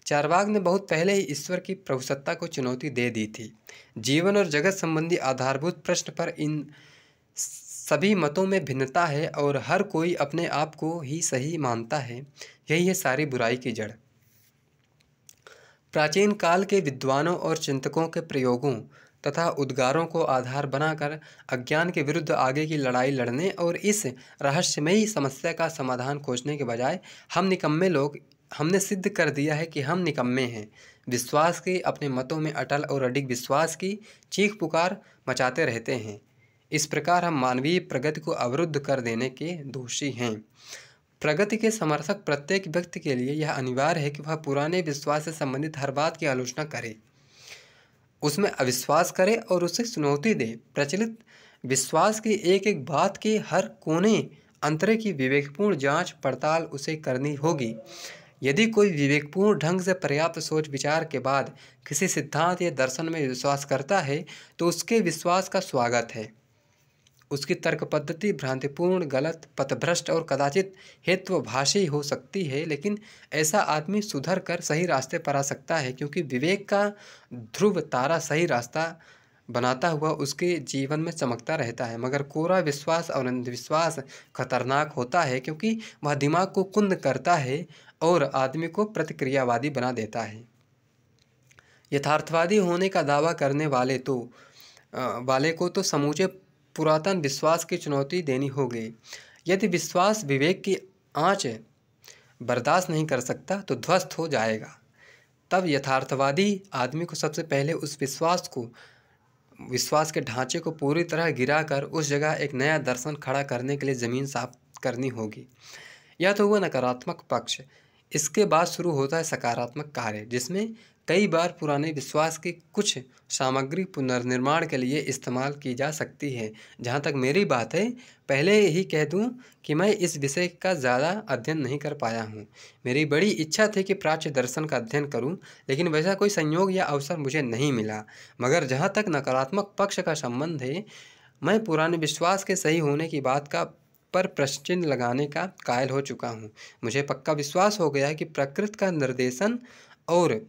चारवाक ने बहुत पहले ही ईश्वर की प्रभुसत्ता को चुनौती दे दी थी। जीवन और जगत संबंधी आधारभूत प्रश्न पर इन सभी मतों में भिन्नता है और हर कोई अपने आप को ही सही मानता है। यही है सारी बुराई की जड़। प्राचीन काल के विद्वानों और चिंतकों के प्रयोगों तथा उद्गारों को आधार बनाकर अज्ञान के विरुद्ध आगे की लड़ाई लड़ने और इस रहस्यमयी समस्या का समाधान खोजने के बजाय हम निकम्मे लोग हमने सिद्ध कर दिया है कि हम निकम्मे हैं। विश्वास की अपने मतों में अटल और अडिग विश्वास की चीख पुकार मचाते रहते हैं। इस प्रकार हम मानवीय प्रगति को अवरुद्ध कर देने के दोषी हैं। प्रगति के समर्थक प्रत्येक व्यक्ति के लिए यह अनिवार्य है कि वह पुराने विश्वास से संबंधित हर बात की आलोचना करे, उसमें अविश्वास करे और उसे चुनौती दे। प्रचलित विश्वास की एक एक बात के हर कोने अंतरे की विवेकपूर्ण जांच पड़ताल उसे करनी होगी। यदि कोई विवेकपूर्ण ढंग से पर्याप्त सोच विचार के बाद किसी सिद्धांत या दर्शन में विश्वास करता है तो उसके विश्वास का स्वागत है। उसकी तर्क पद्धति भ्रांतिपूर्ण, गलत, पथभ्रष्ट और कदाचित हेत्वभाषी हो सकती है, लेकिन ऐसा आदमी सुधर कर सही रास्ते पर आ सकता है, क्योंकि विवेक का ध्रुव तारा सही रास्ता बनाता हुआ उसके जीवन में चमकता रहता है। मगर कोरा विश्वास और अंधविश्वास खतरनाक होता है, क्योंकि वह दिमाग को कुंद करता है और आदमी को प्रतिक्रियावादी बना देता है। यथार्थवादी होने का दावा करने वाले को तो समूचे पुरातन विश्वास की चुनौती देनी होगी। यदि विश्वास विवेक की आंच बर्दाश्त नहीं कर सकता तो ध्वस्त हो जाएगा। तब यथार्थवादी आदमी को सबसे पहले उस विश्वास के ढांचे को पूरी तरह गिराकर उस जगह एक नया दर्शन खड़ा करने के लिए ज़मीन साफ करनी होगी। यह तो हुआ नकारात्मक पक्ष। इसके बाद शुरू होता है सकारात्मक कार्य, जिसमें कई बार पुराने विश्वास की कुछ सामग्री पुनर्निर्माण के लिए इस्तेमाल की जा सकती है। जहाँ तक मेरी बात है, पहले ही कह दूँ कि मैं इस विषय का ज़्यादा अध्ययन नहीं कर पाया हूँ। मेरी बड़ी इच्छा थी कि प्राच्य दर्शन का अध्ययन करूँ, लेकिन वैसा कोई संयोग या अवसर मुझे नहीं मिला। मगर जहाँ तक नकारात्मक पक्ष का संबंध है, मैं पुराने विश्वास के सही होने की बात पर प्रश्न चिन्ह लगाने का कायल हो चुका हूँ। मुझे पक्का विश्वास हो गया है कि प्रकृति का निर्देशन और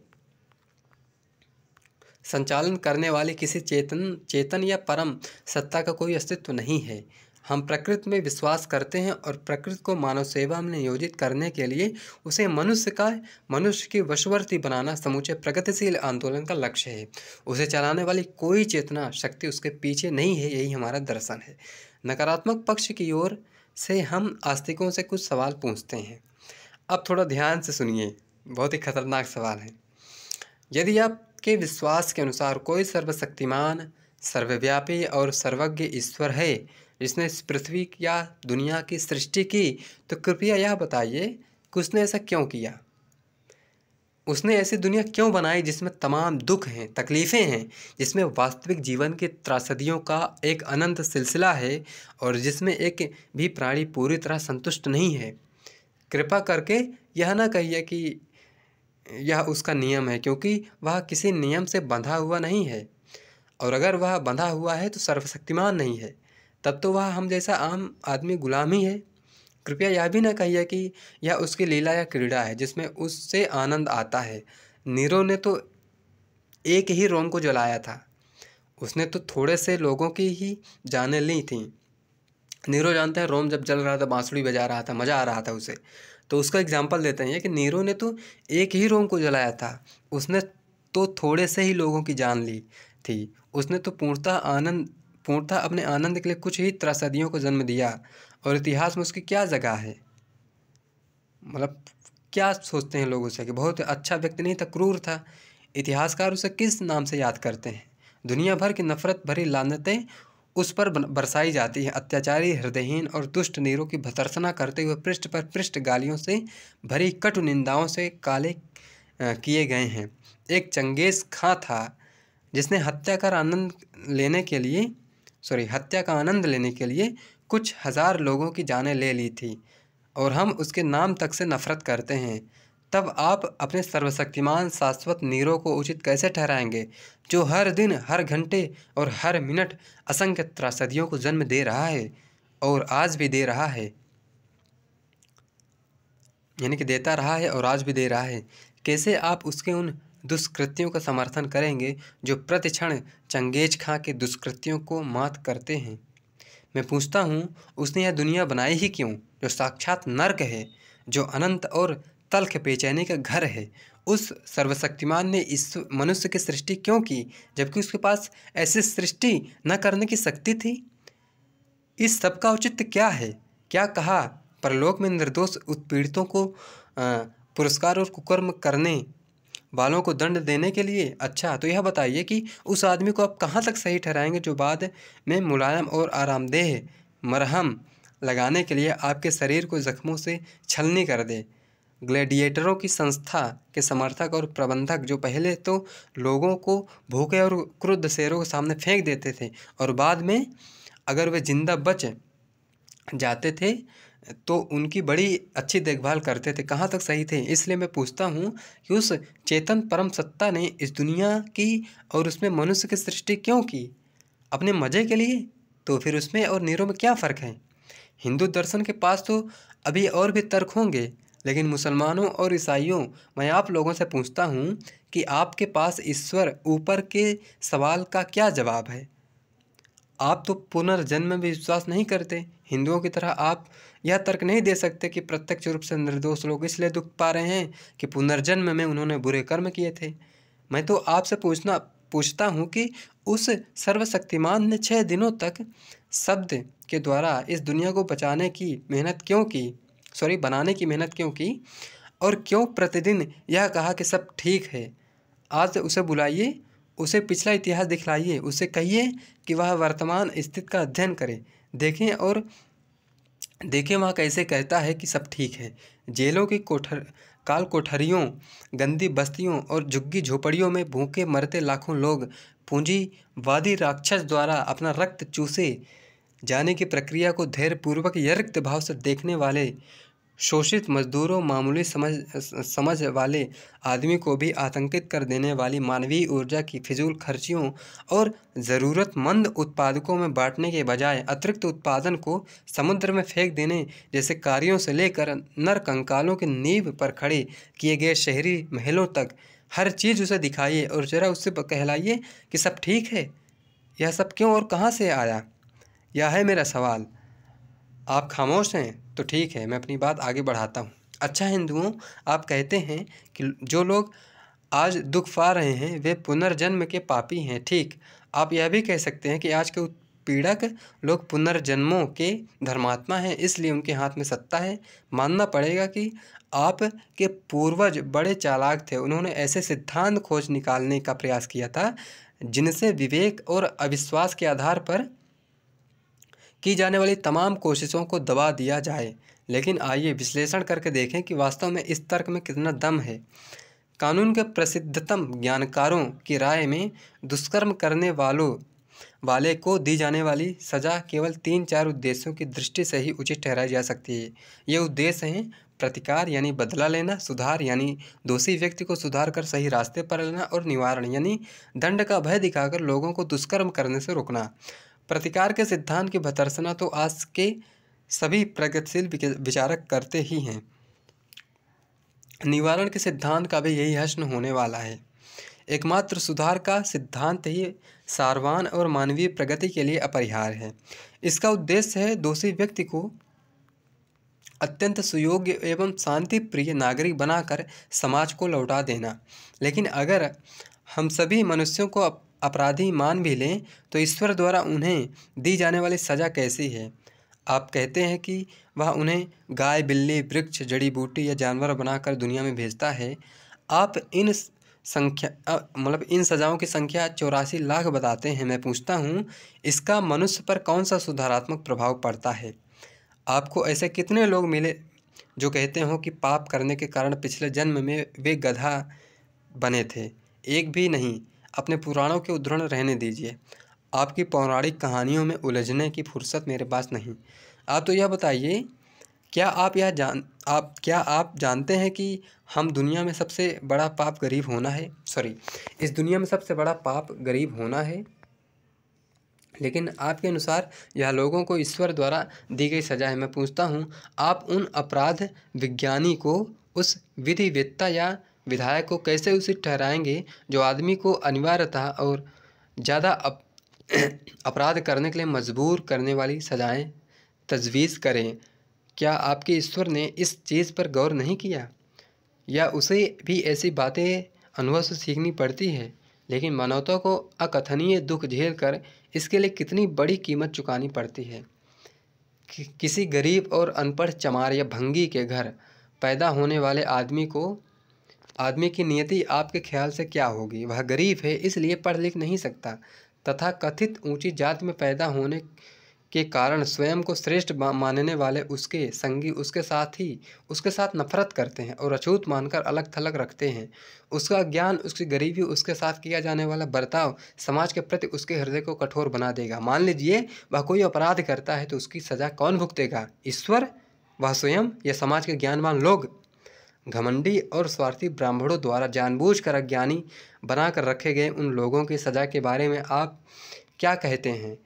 संचालन करने वाली किसी चेतन या परम सत्ता का कोई अस्तित्व नहीं है। हम प्रकृति में विश्वास करते हैं और प्रकृति को मानव सेवा में नियोजित करने के लिए उसे मनुष्य की वशवर्ती बनाना समूचे प्रगतिशील आंदोलन का लक्ष्य है। उसे चलाने वाली कोई चेतना शक्ति उसके पीछे नहीं है। यही हमारा दर्शन है। नकारात्मक पक्ष की ओर से हम आस्तिकों से कुछ सवाल पूछते हैं। अब थोड़ा ध्यान से सुनिए, बहुत ही खतरनाक सवाल है। यदि आपके विश्वास के अनुसार कोई सर्वशक्तिमान, सर्वव्यापी और सर्वज्ञ ईश्वर है जिसने इस पृथ्वी या दुनिया की सृष्टि की, तो कृपया यह बताइए कि उसने ऐसा क्यों किया। उसने ऐसी दुनिया क्यों बनाई जिसमें तमाम दुख हैं, तकलीफ़ें हैं, जिसमें वास्तविक जीवन की त्रासदियों का एक अनंत सिलसिला है और जिसमें एक भी प्राणी पूरी तरह संतुष्ट नहीं है। कृपा करके यह ना कहिए कि यह उसका नियम है, क्योंकि वह किसी नियम से बंधा हुआ नहीं है, और अगर वह बंधा हुआ है तो सर्वशक्तिमान नहीं है। तब तो वह हम जैसा आम आदमी गुलाम ही है। कृपया यह भी ना कहिए कि यह उसकी लीला या क्रीड़ा है जिसमें उससे आनंद आता है। नीरो ने तो एक ही रोम को जलाया था। उसने तो थोड़े से लोगों की ही जानें ली थी। नीरो जानते हैं, रोम जब जल रहा था, बांसुरी बजा रहा था, मज़ा आ रहा था उसे। तो उसका एग्जाम्पल देते हैं कि नीरो ने तो एक ही रोम को जलाया था। उसने तो थोड़े से ही लोगों की जान ली थी। उसने तो पूर्णतः अपने आनंद के लिए कुछ ही त्रासदियों को जन्म दिया, और इतिहास में उसकी क्या जगह है। मतलब क्या सोचते हैं लोग उसे कि बहुत अच्छा व्यक्ति नहीं था, क्रूर था। इतिहासकार उसे किस नाम से याद करते हैं? दुनिया भर की नफरत भरी लानतें उस पर बरसाई जाती है। अत्याचारी, हृदयहीन और दुष्ट नीरों की भर्त्सना करते हुए पृष्ठ पर पृष्ठ गालियों से भरी कटु निंदाओं से काले किए गए हैं। एक चंगेज खां था जिसने हत्या का आनंद लेने के लिए कुछ हजार लोगों की जानें ले ली थी, और हम उसके नाम तक से नफरत करते हैं। तब आप अपने सर्वशक्तिमान शाश्वत नीरो को उचित कैसे ठहराएंगे, जो हर दिन, हर घंटे और हर मिनट असंख्य त्रासदियों को जन्म दे रहा है और आज भी दे रहा है, यानी कि देता रहा है और आज भी दे रहा है। कैसे आप उसके उन दुष्कृत्यों का समर्थन करेंगे जो प्रतिक्षण चंगेज खां के दुष्कृत्यों को मात करते हैं? मैं पूछता हूँ, उसने यह दुनिया बनाई ही क्यों, जो साक्षात नर्क है, जो अनंत और तल्ख बेचैनी का घर है? उस सर्वशक्तिमान ने इस मनुष्य की सृष्टि क्यों की, जबकि उसके पास ऐसी सृष्टि न करने की शक्ति थी? इस सब का औचित्य क्या है? क्या कहा परलोक में निर्दोष उत्पीड़ितों को पुरस्कार और कुकर्म करने वालों को दंड देने के लिए? अच्छा, तो यह बताइए कि उस आदमी को आप कहाँ तक सही ठहराएंगे जो बाद में मुलायम और आरामदेह मरहम लगाने के लिए आपके शरीर को जख्मों से छलनी कर दे? ग्लैडिएटरों की संस्था के समर्थक और प्रबंधक जो पहले तो लोगों को भूखे और क्रुद्ध शेरों के सामने फेंक देते थे और बाद में अगर वे जिंदा बच जाते थे तो उनकी बड़ी अच्छी देखभाल करते थे, कहाँ तक सही थे? इसलिए मैं पूछता हूँ कि उस चेतन परम सत्ता ने इस दुनिया की और उसमें मनुष्य की सृष्टि क्यों की? अपने मज़े के लिए? तो फिर उसमें और नीरो में क्या फ़र्क है? हिंदू दर्शन के पास तो अभी और भी तर्क होंगे, लेकिन मुसलमानों और ईसाइयों, मैं आप लोगों से पूछता हूँ कि आपके पास ईश्वर ऊपर के सवाल का क्या जवाब है? आप तो पुनर्जन्म में विश्वास नहीं करते। हिंदुओं की तरह आप यह तर्क नहीं दे सकते कि प्रत्यक्ष रूप से निर्दोष लोग इसलिए दुख पा रहे हैं कि पुनर्जन्म में उन्होंने बुरे कर्म किए थे। मैं तो आपसे पूछता हूँ कि उस सर्वशक्तिमान ने 6 दिनों तक शब्द के द्वारा इस दुनिया को बनाने की मेहनत क्यों की, और क्यों प्रतिदिन यह कहा कि सब ठीक है? आज उसे बुलाइए, उसे पिछला इतिहास दिखलाइए, उसे कहिए कि वह वर्तमान स्थिति का अध्ययन करे, देखें वह कैसे कहता है कि सब ठीक है। जेलों की काल कोठरियों, गंदी बस्तियों और झुग्गी झोपड़ियों में भूखे मरते लाखों लोग पूंजीवादी राक्षस द्वारा अपना रक्त चूसे जाने की प्रक्रिया को धैर्यपूर्वक यकृत भाव से देखने वाले शोषित मजदूरों, मामूली समझ वाले आदमी को भी आतंकित कर देने वाली मानवीय ऊर्जा की फिजूल खर्चियों और ज़रूरतमंद उत्पादकों में बांटने के बजाय अतिरिक्त उत्पादन को समुद्र में फेंक देने जैसे कार्यों से लेकर नरकंकालों की नींव पर खड़े किए गए शहरी महलों तक हर चीज़ उसे दिखाइए और ज़रा उससे कहलाइए कि सब ठीक है। यह सब क्यों और कहाँ से आया? यह है मेरा सवाल। आप खामोश हैं तो ठीक है, मैं अपनी बात आगे बढ़ाता हूँ। अच्छा हिंदुओं, आप कहते हैं कि जो लोग आज दुख पा रहे हैं वे पुनर्जन्म के पापी हैं। ठीक, आप यह भी कह सकते हैं कि आज के उत्पीड़क लोग पुनर्जन्मों के धर्मात्मा हैं, इसलिए उनके हाथ में सत्ता है। मानना पड़ेगा कि आपके पूर्वज बड़े चालाक थे। उन्होंने ऐसे सिद्धांत खोज निकालने का प्रयास किया था जिनसे विवेक और अविश्वास के आधार पर की जाने वाली तमाम कोशिशों को दबा दिया जाए। लेकिन आइए विश्लेषण करके देखें कि वास्तव में इस तर्क में कितना दम है। कानून के प्रसिद्धतम ज्ञानकारों की राय में दुष्कर्म करने वाले को दी जाने वाली सज़ा केवल 3-4 उद्देश्यों की दृष्टि से ही उचित ठहराई जा सकती है। ये उद्देश्य हैं प्रतिकार यानी बदला लेना, सुधार यानी दोषी व्यक्ति को सुधार कर सही रास्ते पर लेना, और निवारण यानी दंड का भय दिखाकर लोगों को दुष्कर्म करने से रोकना। प्रतिकार के सिद्धांत की भर्त्सना तो आज के सभी प्रगतिशील विचारक करते ही हैं। निवारण के सिद्धांत का भी यही हश्र होने वाला है। एकमात्र सुधार का सिद्धांत ही सारवान और मानवीय प्रगति के लिए अपरिहार्य है। इसका उद्देश्य है दोषी व्यक्ति को अत्यंत सुयोग्य एवं शांति प्रिय नागरिक बनाकर समाज को लौटा देना। लेकिन अगर हम सभी मनुष्यों को अपराधी मान भी लें तो ईश्वर द्वारा उन्हें दी जाने वाली सज़ा कैसी है? आप कहते हैं कि वह उन्हें गाय, बिल्ली, वृक्ष, जड़ी बूटी या जानवर बनाकर दुनिया में भेजता है। आप इन संख्या मतलब इन सज़ाओं की संख्या 84 लाख बताते हैं। मैं पूछता हूँ, इसका मनुष्य पर कौन सा सुधारात्मक प्रभाव पड़ता है? आपको ऐसे कितने लोग मिले जो कहते हो कि पाप करने के कारण पिछले जन्म में वे गधा बने थे? एक भी नहीं। अपने पुराणों के उद्धरण रहने दीजिए। आपकी पौराणिक कहानियों में उलझने की फुर्सत मेरे पास नहीं। आप तो यह बताइए, क्या आप जानते हैं कि हम दुनिया में सबसे बड़ा पाप गरीब होना है? सॉरी, इस दुनिया में सबसे बड़ा पाप गरीब होना है। लेकिन आपके अनुसार यह लोगों को ईश्वर द्वारा दी गई सजा है। मैं पूछता हूँ, आप उन अपराध विज्ञानी को, उस विधिवेत्ता या विधायक को कैसे उचित ठहराएंगे जो आदमी को अनिवार्यतः और ज़्यादा अपराध करने के लिए मजबूर करने वाली सजाएं तजवीज़ करें? क्या आपके ईश्वर ने इस चीज़ पर गौर नहीं किया, या उसे भी ऐसी बातें अनुभव से सीखनी पड़ती है? लेकिन मानवता को अकथनीय दुख झेल कर इसके लिए कितनी बड़ी कीमत चुकानी पड़ती है। किसी गरीब और अनपढ़ चमार या भंगी के घर पैदा होने वाले आदमी की नियति आपके ख्याल से क्या होगी? वह गरीब है, इसलिए पढ़ लिख नहीं सकता, तथा कथित ऊंची जाति में पैदा होने के कारण स्वयं को श्रेष्ठ मानने वाले उसके संगी उसके साथ नफरत करते हैं और अछूत मानकर अलग थलग रखते हैं। उसका ज्ञान, उसकी गरीबी, उसके साथ किया जाने वाला बर्ताव समाज के प्रति उसके हृदय को कठोर बना देगा। मान लीजिए वह कोई अपराध करता है तो उसकी सजा कौन भुगतेगा? ईश्वर, वह स्वयं, या समाज के ज्ञानवान लोग? घमंडी और स्वार्थी ब्राह्मणों द्वारा जानबूझकर अज्ञानी बनाकर रखे गए उन लोगों की सजा के बारे में आप क्या कहते हैं,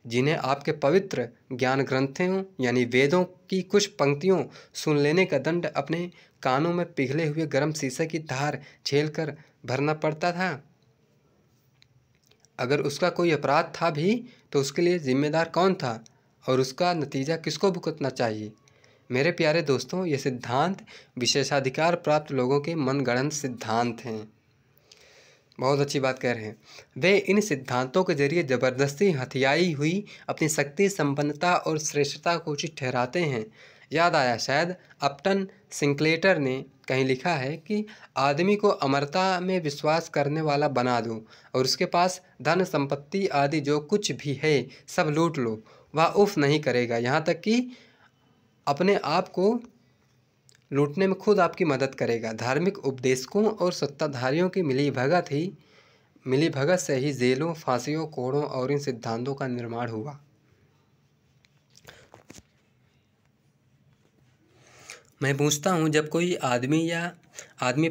जिन्हें आपके पवित्र ज्ञान ग्रंथों यानी वेदों की कुछ पंक्तियों सुन लेने का दंड अपने कानों में पिघले हुए गर्म शीशे की धार झेलकर भरना पड़ता था? अगर उसका कोई अपराध था भी तो उसके लिए जिम्मेदार कौन था और उसका नतीजा किसको भुगतना चाहिए? मेरे प्यारे दोस्तों, ये सिद्धांत विशेषाधिकार प्राप्त लोगों के मनगढ़ंत सिद्धांत हैं। बहुत अच्छी बात कह रहे हैं। वे इन सिद्धांतों के जरिए जबरदस्ती हथियाई हुई अपनी शक्ति, संपन्नता और श्रेष्ठता को उचित ठहराते हैं। याद आया, शायद अपटन सिंक्लेटर ने कहीं लिखा है कि आदमी को अमरता में विश्वास करने वाला बना दो और उसके पास धन संपत्ति आदि जो कुछ भी है सब लूट लो, वह उफ नहीं करेगा, यहाँ तक कि अपने आप को लूटने में खुद आपकी मदद करेगा। धार्मिक उपदेशकों और सत्ताधारियों की मिलीभगत से ही जेलों, फांसियों, कोड़ों और इन सिद्धांतों का निर्माण हुआ। मैं पूछता हूँ, जब कोई आदमी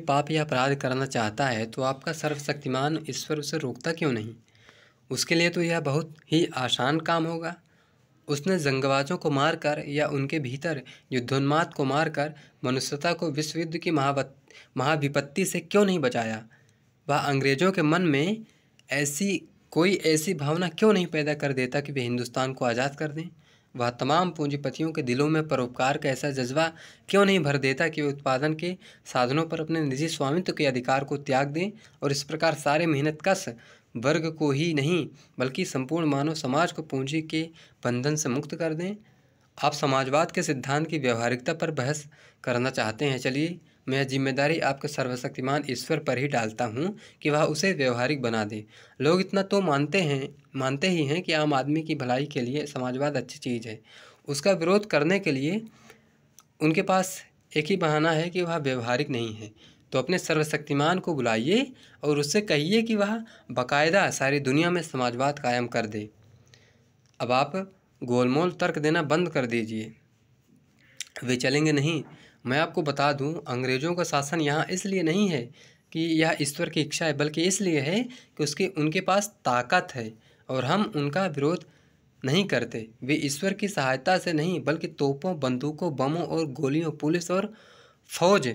पाप या अपराध करना चाहता है तो आपका सर्वशक्तिमान ईश्वर उसे रोकता क्यों नहीं? उसके लिए तो यह बहुत ही आसान काम होगा। उसने जंगबाजों को मारकर या उनके भीतर युद्धोन्माद को मारकर मनुष्यता को विश्व युद्ध की महाविपत्ति से क्यों नहीं बचाया? वह अंग्रेजों के मन में ऐसी भावना क्यों नहीं पैदा कर देता कि वे हिंदुस्तान को आज़ाद कर दें? वह तमाम पूंजीपतियों के दिलों में परोपकार का ऐसा जज्बा क्यों नहीं भर देता कि वे उत्पादन के साधनों पर अपने निजी स्वामित्व के अधिकार को त्याग दें और इस प्रकार सारे मेहनतकश वर्ग को ही नहीं बल्कि संपूर्ण मानव समाज को पूंजी के बंधन से मुक्त कर दें? आप समाजवाद के सिद्धांत की व्यवहारिकता पर बहस करना चाहते हैं। चलिए, मैं यह जिम्मेदारी आपके सर्वशक्तिमान ईश्वर पर ही डालता हूँ कि वह उसे व्यवहारिक बना दे। लोग इतना तो मानते ही हैं कि आम आदमी की भलाई के लिए समाजवाद अच्छी चीज़ है। उसका विरोध करने के लिए उनके पास एक ही बहाना है कि वह व्यवहारिक नहीं है। तो अपने सर्वशक्तिमान को बुलाइए और उससे कहिए कि वह बाकायदा सारी दुनिया में समाजवाद कायम कर दे। अब आप गोलमोल तर्क देना बंद कर दीजिए, वे चलेंगे नहीं। मैं आपको बता दूं, अंग्रेज़ों का शासन यहाँ इसलिए नहीं है कि यह ईश्वर की इच्छा है, बल्कि इसलिए है कि उनके पास ताकत है और हम उनका विरोध नहीं करते। वे ईश्वर की सहायता से नहीं बल्कि तोपों, बंदूकों, बमों और गोलियों, पुलिस और फौज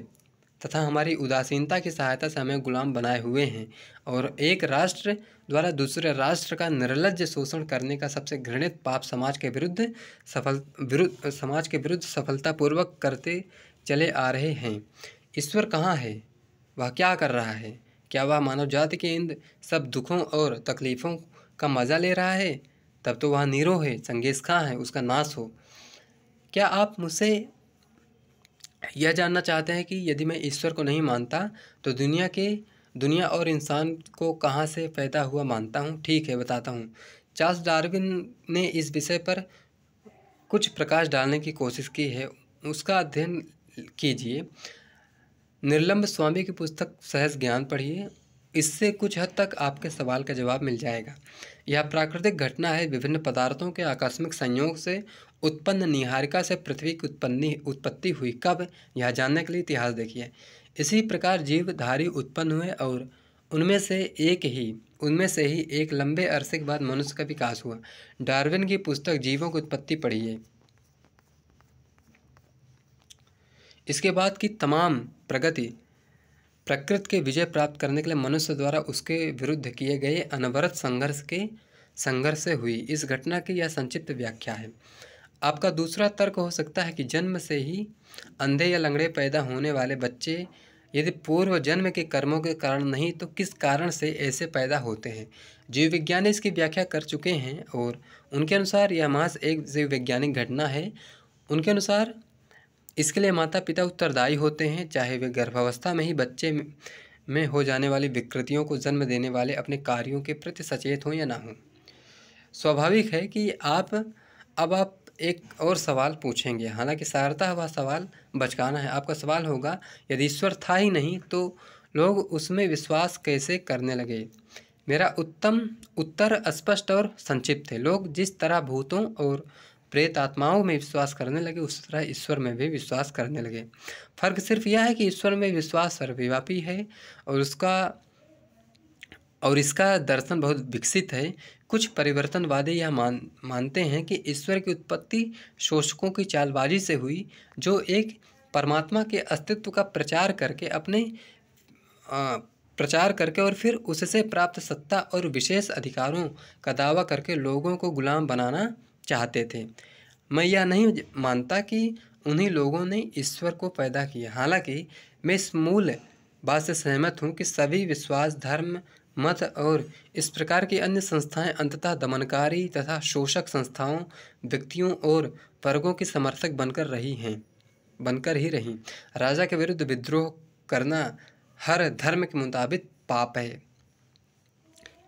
तथा हमारी उदासीनता की सहायता से हमें गुलाम बनाए हुए हैं और एक राष्ट्र द्वारा दूसरे राष्ट्र का निर्लज्ज शोषण करने का सबसे घृणित पाप समाज के विरुद्ध सफलतापूर्वक करते चले आ रहे हैं। ईश्वर कहाँ है? वह क्या कर रहा है? क्या वह मानव जाति के इन सब दुखों और तकलीफ़ों का मज़ा ले रहा है? तब तो वह नीरो है, चंगेज़ खां है, उसका नाश हो। क्या आप मुझसे यह जानना चाहते हैं कि यदि मैं ईश्वर को नहीं मानता तो दुनिया और इंसान को कहाँ से पैदा हुआ मानता हूँ। ठीक है, बताता हूँ। चार्ल्स डार्विन ने इस विषय पर कुछ प्रकाश डालने की कोशिश की है, उसका अध्ययन कीजिए। निर्लम्ब स्वामी की पुस्तक सहज ज्ञान पढ़िए, इससे कुछ हद तक आपके सवाल का जवाब मिल जाएगा। यह प्राकृतिक घटना है, विभिन्न पदार्थों के आकस्मिक संयोग से उत्पन्न नीहारिका से पृथ्वी की उत्पत्ति हुई कब, यह जानने के लिए इतिहास देखिए। इसी प्रकार जीवधारी उत्पन्न हुए और उनमें से ही एक लंबे अरसे के बाद मनुष्य का विकास हुआ। डार्विन की पुस्तक जीवों की उत्पत्ति पढ़िए। इसके बाद की तमाम प्रगति प्रकृति के विजय प्राप्त करने के लिए मनुष्य द्वारा उसके विरुद्ध किए गए अनवरत संघर्ष से हुई। इस घटना की यह संक्षिप्त व्याख्या है। आपका दूसरा तर्क हो सकता है कि जन्म से ही अंधे या लंगड़े पैदा होने वाले बच्चे यदि पूर्व जन्म के कर्मों के कारण नहीं तो किस कारण से ऐसे पैदा होते हैं। जीव विज्ञानी इसकी व्याख्या कर चुके हैं और उनके अनुसार यह महज एक जीव वैज्ञानिक घटना है। उनके अनुसार इसके लिए माता पिता उत्तरदायी होते हैं, चाहे वे गर्भावस्था में ही बच्चे में हो जाने वाली विकृतियों को जन्म देने वाले अपने कार्यों के प्रति सचेत हों या ना हों। स्वाभाविक है कि आप एक और सवाल पूछेंगे, हालांकि सारता वह सवाल बचकाना है। आपका सवाल होगा, यदि ईश्वर था ही नहीं तो लोग उसमें विश्वास कैसे करने लगे। मेरा उत्तर स्पष्ट और संक्षिप्त है। लोग जिस तरह भूतों और प्रेत आत्माओं में विश्वास करने लगे उस तरह ईश्वर में भी विश्वास करने लगे। फर्क सिर्फ यह है कि ईश्वर में विश्वास सर्वव्यापी है और इसका दर्शन बहुत विकसित है। कुछ परिवर्तनवादी यह मानते हैं कि ईश्वर की उत्पत्ति शोषकों की चालबाजी से हुई, जो एक परमात्मा के अस्तित्व का प्रचार करके और फिर उससे प्राप्त सत्ता और विशेष अधिकारों का दावा करके लोगों को गुलाम बनाना चाहते थे। मैं यह नहीं मानता कि उन्हीं लोगों ने ईश्वर को पैदा किया। हालांकि मैं इस मूल बात से सहमत हूँ कि सभी विश्वास, धर्म, मत और इस प्रकार की अन्य संस्थाएं अंततः दमनकारी तथा शोषक संस्थाओं, व्यक्तियों और वर्गों की समर्थक बनकर ही रहीं। राजा के विरुद्ध विद्रोह करना हर धर्म के मुताबिक पाप है।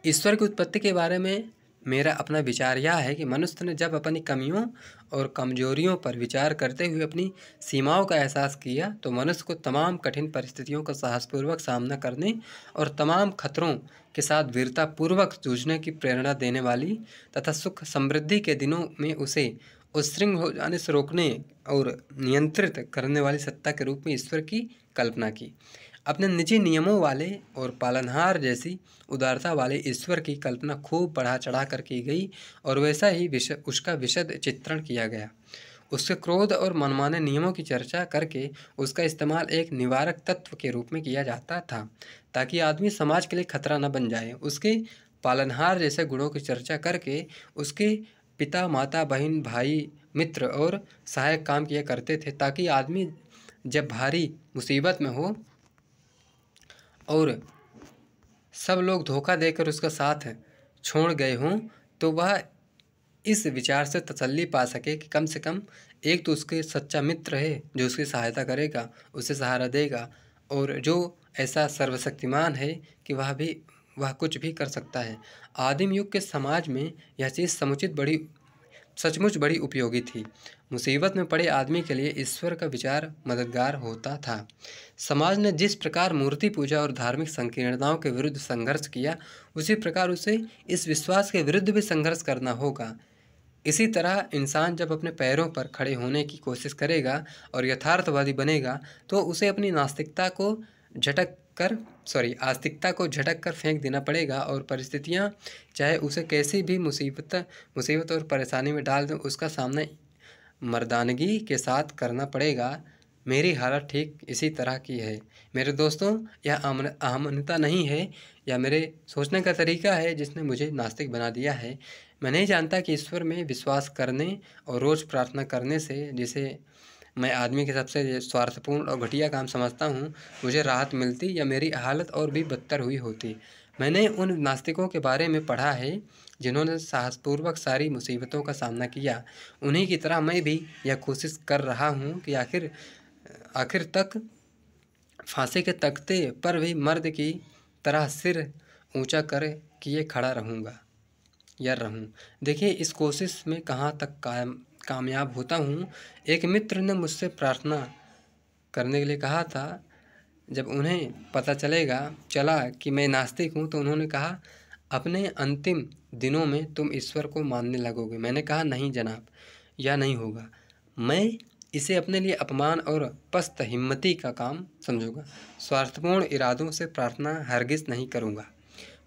ईश्वर की उत्पत्ति के बारे में मेरा अपना विचार यह है कि मनुष्य ने जब अपनी कमियों और कमजोरियों पर विचार करते हुए अपनी सीमाओं का एहसास किया तो मनुष्य को तमाम कठिन परिस्थितियों का साहसपूर्वक सामना करने और तमाम खतरों के साथ वीरतापूर्वक जूझने की प्रेरणा देने वाली तथा सुख समृद्धि के दिनों में उसे उच्छृंग हो जाने से रोकने और नियंत्रित करने वाली सत्ता के रूप में ईश्वर की कल्पना की। अपने निजी नियमों वाले और पालनहार जैसी उदारता वाले ईश्वर की कल्पना खूब बढ़ा चढ़ा कर की गई और वैसा ही उसका विशद चित्रण किया गया। उसके क्रोध और मनमाने नियमों की चर्चा करके उसका इस्तेमाल एक निवारक तत्व के रूप में किया जाता था, ताकि आदमी समाज के लिए खतरा न बन जाए। उसके पालनहार जैसे गुणों की चर्चा करके उसके पिता, माता, बहन, भाई, मित्र और सहायक काम किया करते थे, ताकि आदमी जब भारी मुसीबत में हो और सब लोग धोखा देकर उसका साथ छोड़ गए हों तो वह इस विचार से तसल्ली पा सके कि कम से कम एक तो उसके सच्चा मित्र है जो उसकी सहायता करेगा, उसे सहारा देगा, और जो ऐसा सर्वशक्तिमान है कि वह कुछ भी कर सकता है। आदिम युग के समाज में यह चीज़ सचमुच बड़ी उपयोगी थी। मुसीबत में पड़े आदमी के लिए ईश्वर का विचार मददगार होता था। समाज ने जिस प्रकार मूर्ति पूजा और धार्मिक संकीर्णताओं के विरुद्ध संघर्ष किया, उसी प्रकार उसे इस विश्वास के विरुद्ध भी संघर्ष करना होगा। इसी तरह इंसान जब अपने पैरों पर खड़े होने की कोशिश करेगा और यथार्थवादी बनेगा तो उसे अपनी आस्तिकता को झटक कर फेंक देना पड़ेगा और परिस्थितियां चाहे उसे कैसी भी मुसीबत और परेशानी में डाल दें, उसका सामना मर्दानगी के साथ करना पड़ेगा। मेरी हालत ठीक इसी तरह की है। मेरे दोस्तों, यह अहमता नहीं है, यह मेरे सोचने का तरीका है जिसने मुझे नास्तिक बना दिया है। मैं नहीं जानता कि ईश्वर में विश्वास करने और रोज़ प्रार्थना करने से, जिसे मैं आदमी के सबसे स्वार्थपूर्ण और घटिया काम समझता हूँ, मुझे राहत मिलती या मेरी हालत और भी बदतर हुई होती। मैंने उन नास्तिकों के बारे में पढ़ा है जिन्होंने साहसपूर्वक सारी मुसीबतों का सामना किया। उन्हीं की तरह मैं भी यह कोशिश कर रहा हूँ कि आखिर तक फांसी के तख्ते पर भी मर्द की तरह सिर ऊंचा कर किए खड़ा रहूँगा या रहूँ। देखिए, इस कोशिश में कहाँ तक कामयाब होता हूँ। एक मित्र ने मुझसे प्रार्थना करने के लिए कहा था। जब उन्हें पता चला कि मैं नास्तिक हूँ, तो उन्होंने कहा, अपने अंतिम दिनों में तुम ईश्वर को मानने लगोगे। मैंने कहा, नहीं जनाब, यह नहीं होगा। मैं इसे अपने लिए अपमान और पस्त हिम्मती का काम समझूंगा। स्वार्थपूर्ण इरादों से प्रार्थना हरगिज नहीं करूंगा।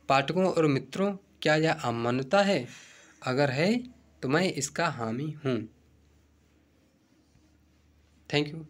पाठकों और मित्रों, क्या यह अमानता है? अगर है तो मैं इसका हामी हूँ। Thank you.